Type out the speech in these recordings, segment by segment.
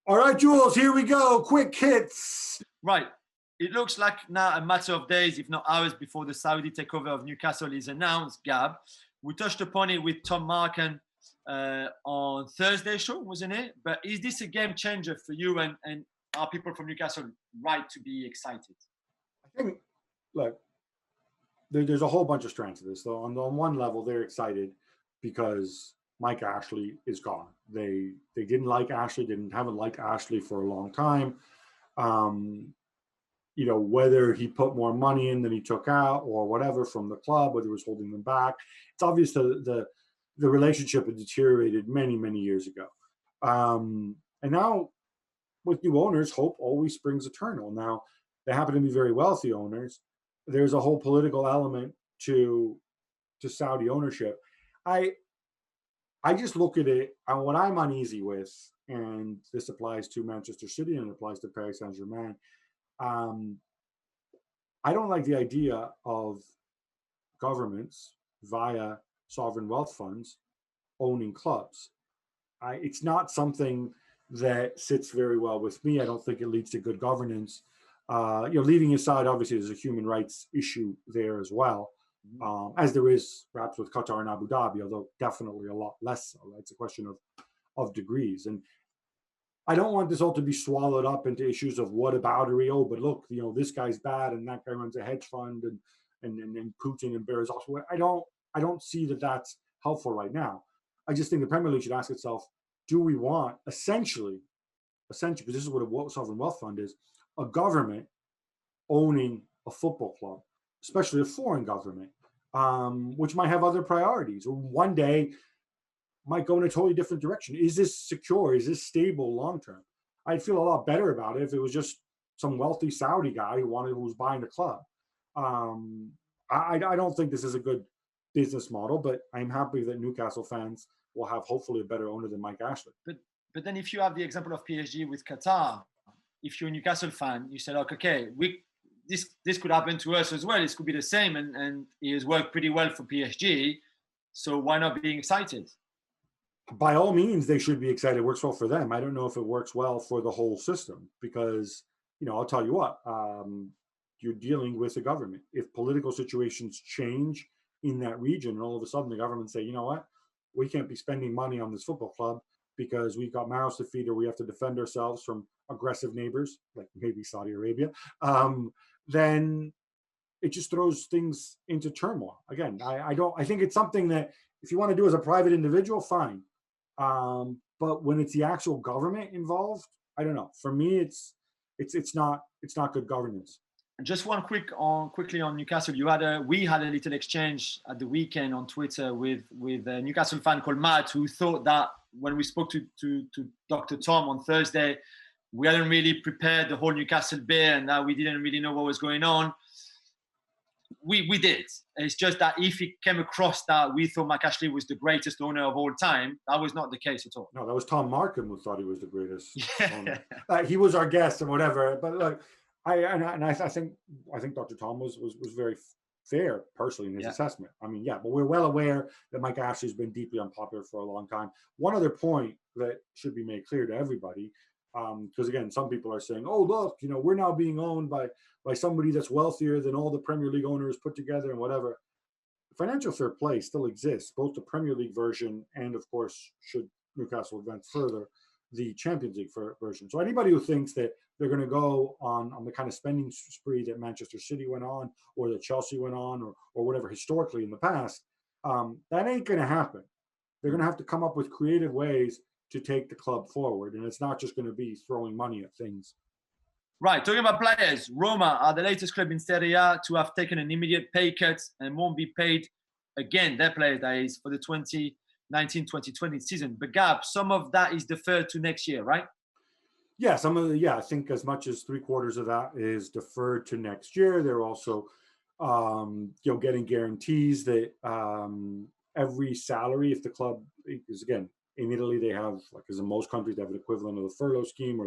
All right, Jules, here we go. Quick hits. Right. It looks like now a matter of days, if not hours, before the Saudi takeover of Newcastle is announced, Gab. We touched upon it with Tom Marken on Thursday show, wasn't it? But is this a game changer for you and are people from Newcastle right to be excited? I think, look, there's a whole bunch of strands to this. Though on one level, they're excited because Mike Ashley is gone. They didn't like Ashley, haven't liked Ashley for a long time. Whether he put more money in than he took out or whatever from the club, whether he was holding them back, it's obvious the relationship had deteriorated many, many years ago. And now with new owners, hope always springs eternal. Now, they happen to be very wealthy owners. There's a whole political element to Saudi ownership. I just look at it, and what I'm uneasy with, and this applies to Manchester City and it applies to Paris Saint-Germain, I don't like the idea of governments via sovereign wealth funds owning clubs. It's not something that sits very well with me. I don't think it leads to good governance. Leaving aside, obviously, there's a human rights issue there as well, as there is perhaps with Qatar and Abu Dhabi, although definitely a lot less so. Right? It's a question of degrees. And I don't want this all to be swallowed up into issues of whataboutery. Oh, but look, this guy's bad and that guy runs a hedge fund and Putin and Berezovsky. I don't see that that's helpful right now. I just think the Premier League should ask itself, do we want essentially, because this is what a sovereign wealth fund is, a government owning a football club, especially a foreign government, which might have other priorities, or one day might go in a totally different direction. Is this secure? Is this stable long term? I'd feel a lot better about it if it was just some wealthy Saudi guy who was buying the club. I don't think this is a good business model, but I'm happy that Newcastle fans will have hopefully a better owner than Mike Ashley. But then if you have the example of PSG with Qatar, if you're a Newcastle fan, you say, like, okay, this could happen to us as well. This could be the same, and it has worked pretty well for PSG. So why not being excited? By all means, they should be excited. It works well for them. I don't know if it works well for the whole system because, I'll tell you what, you're dealing with the government. If political situations change in that region and all of a sudden the government say, you know what, we can't be spending money on this football club because we've got mouths to feed or we have to defend ourselves from aggressive neighbors, like maybe Saudi Arabia, then it just throws things into turmoil. Again, I think it's something that if you want to do as a private individual, fine. But when it's the actual government involved, I don't know. For me, it's not good governance. Just one quickly on Newcastle. We had a little exchange at the weekend on Twitter with a Newcastle fan called Matt, who thought that when we spoke to Dr. Tom on Thursday, we hadn't really prepared the whole Newcastle bit and that we didn't really know what was going on. We did. It's just that if it came across that we thought Mike Ashley was the greatest owner of all time, that was not the case at all. No, that was Tom Marken who thought he was the greatest owner. He was our guest and whatever. But look, I think Dr. Tom was very fair personally in his assessment. I mean, but we're well aware that Mike Ashley's been deeply unpopular for a long time. One other point that should be made clear to everybody, because again, some people are saying, "Oh, look, we're now being owned by somebody that's wealthier than all the Premier League owners put together and whatever." Financial fair play still exists, both the Premier League version and, of course, should Newcastle advance further, the Champions League version. So anybody who thinks that they're going to go on the kind of spending spree that Manchester City went on or that Chelsea went on or whatever historically in the past, that ain't going to happen. They're going to have to come up with creative ways to take the club forward. And it's not just going to be throwing money at things. Right. Talking about players, Roma are the latest club in Serie A to have taken an immediate pay cut and won't be paid again, their players, that is, for the 2019-2020 season. But Gab, some of that is deferred to next year, right? Yeah, I think as much as 3/4 of that is deferred to next year. They're also, getting guarantees that every salary, if the club is, again, in Italy, they have, like as in most countries, they have an equivalent of the furlough scheme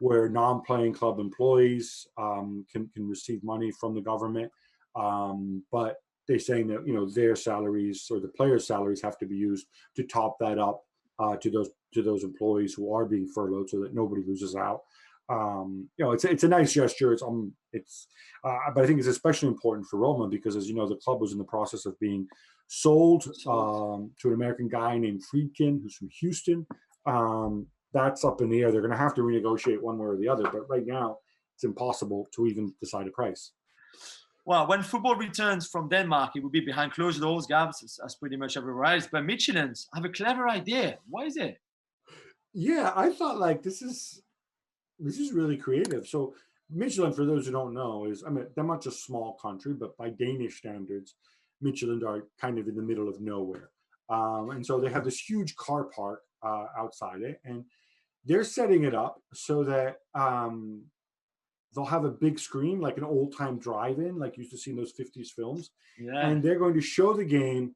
where non-playing club employees can receive money from the government. But they're saying that, their salaries or the players' salaries have to be used to top that up to those employees who are being furloughed, so that nobody loses out. It's a nice gesture. But I think it's especially important for Roma because, as you know, the club was in the process of being sold to an American guy named Friedkin, who's from Houston. That's up in the air. They're going to have to renegotiate one way or the other. But right now, it's impossible to even decide a price. Well, when football returns from Denmark, it will be behind closed doors, Gabs, as pretty much everywhere else. But Michelins have a clever idea. What is it? Yeah, I thought like this is really creative. So Michelin, for those who don't know, they're not just a small country, but by Danish standards, Michelin are kind of in the middle of nowhere. And so they have this huge car park outside it, and they're setting it up so that they'll have a big screen, like an old-time drive-in, like you used to see in those 50s films. Yeah. And they're going to show the game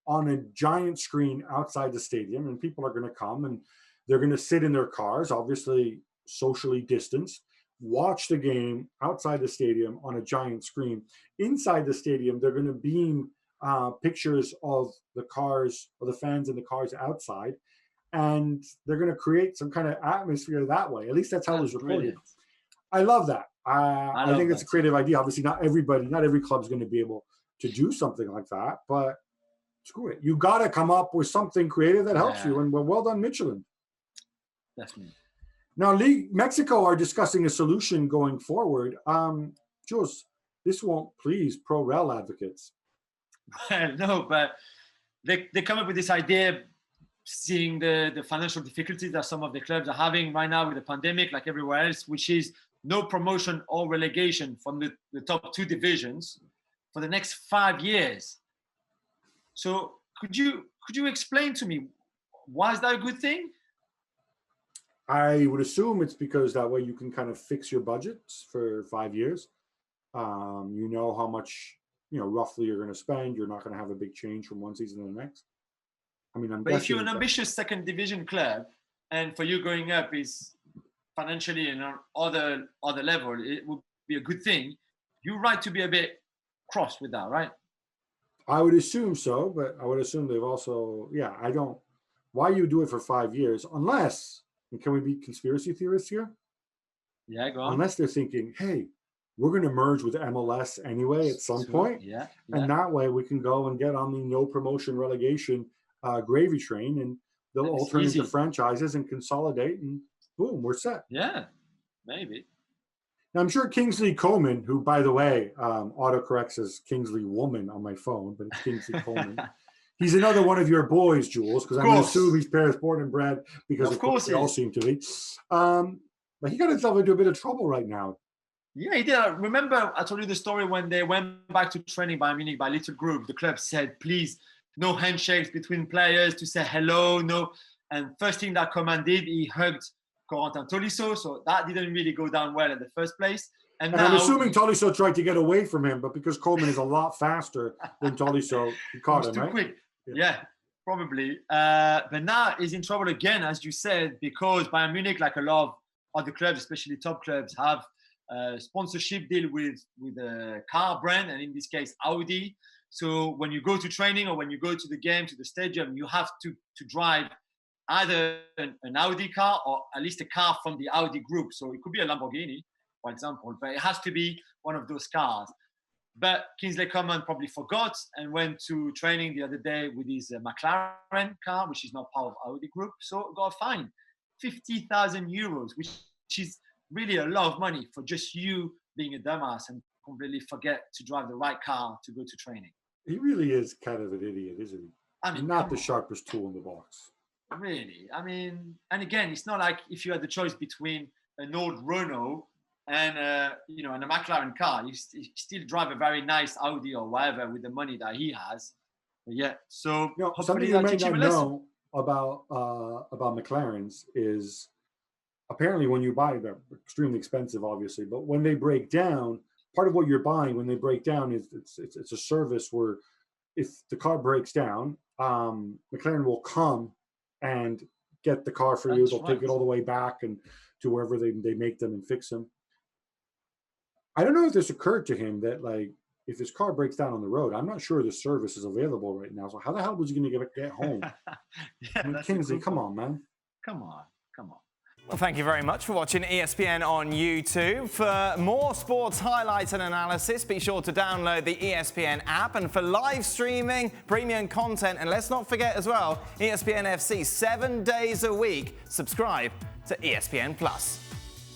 on a giant screen outside the stadium, and people are going to come, and they're going to sit in their cars, obviously socially distanced, watch the game outside the stadium on a giant screen. Inside the stadium, they're going to beam pictures of the cars, or the fans in the cars outside, and they're going to create some kind of atmosphere that way. At least that's how it was reported. Brilliant. I love that. I think it's a creative idea. Obviously, not every club is going to be able to do something like that, but screw it. You got to come up with something creative that helps you, and well done, Michelin. Definitely. Now, Mexico are discussing a solution going forward. Jules, this won't please pro-rel advocates. No, but they come up with this idea, seeing the financial difficulties that some of the clubs are having right now with the pandemic, like everywhere else, which is no promotion or relegation from the top two divisions for the next 5 years. So could you explain to me, why is that a good thing? I would assume it's because that way you can kind of fix your budgets for 5 years. You know how much, roughly you're going to spend. You're not going to have a big change from one season to the next. I mean, but if you're an ambitious second division club, and for you going up is financially and on other level, it would be a good thing. You're right to be a bit cross with that, right? I would assume so, but I would assume they've also, why you do it for 5 years, unless, and can we be conspiracy theorists here? Yeah, go on. Unless they're thinking, hey, we're going to merge with MLS anyway at some point. Yeah. And that way we can go and get on the no promotion relegation gravy train, and they'll all turn into franchises and consolidate, and boom, we're set. Yeah, maybe. Now, I'm sure Kingsley Coman, who, by the way, autocorrects as Kingsley Woman on my phone, but it's Kingsley Coman. He's another one of your boys, Jules, because I'm going to assume he's Paris born and bred, because of course they all seem to be. But he got himself into a bit of trouble right now. Yeah, he did. Remember, I told you the story when they went back to training by Munich by little group. The club said, please, no handshakes between players to say hello, no. And first thing that Coman did, he hugged Corentin Tolisso, so that didn't really go down well in the first place. And now, I'm assuming Tolisso tried to get away from him, but because Coman is a lot faster than Tolisso, he caught him, right? Quick. Yeah, probably. But now he's in trouble again, as you said, because Bayern Munich, like a lot of other clubs, especially top clubs, have a sponsorship deal with a car brand, and in this case, Audi. So when you go to training or when you go to the game, to the stadium, you have to drive either an Audi car or at least a car from the Audi group. So it could be a Lamborghini, for example, but it has to be one of those cars. But Kingsley Coman probably forgot and went to training the other day with his McLaren car, which is not part of Audi group. So got a fine, 50,000 euros, which is really a lot of money for just you being a dumbass and completely forget to drive the right car to go to training. He really is kind of an idiot, isn't he? I mean, not the sharpest tool in the box. Really? I mean, and again, it's not like if you had the choice between an old Renault and and a McLaren car, you still drive a very nice Audi or whatever with the money that he has. But yeah, so something you might not know about McLarens is apparently when you buy, they're extremely expensive, obviously, but when they break down, part of what you're buying when they break down is it's a service where if the car breaks down, McLaren will come and get the car for you. They'll take it all the way back and to wherever they make them and fix them. I don't know if this occurred to him that, like, if his car breaks down on the road, I'm not sure the service is available right now. So how the hell was he going to get home? Yeah, I mean, Kingsley, come on, man. Come on. Well, thank you very much for watching ESPN on YouTube. For more sports highlights and analysis, be sure to download the ESPN app. And for live streaming, premium content, and let's not forget as well, ESPN FC 7 days a week. Subscribe to ESPN Plus.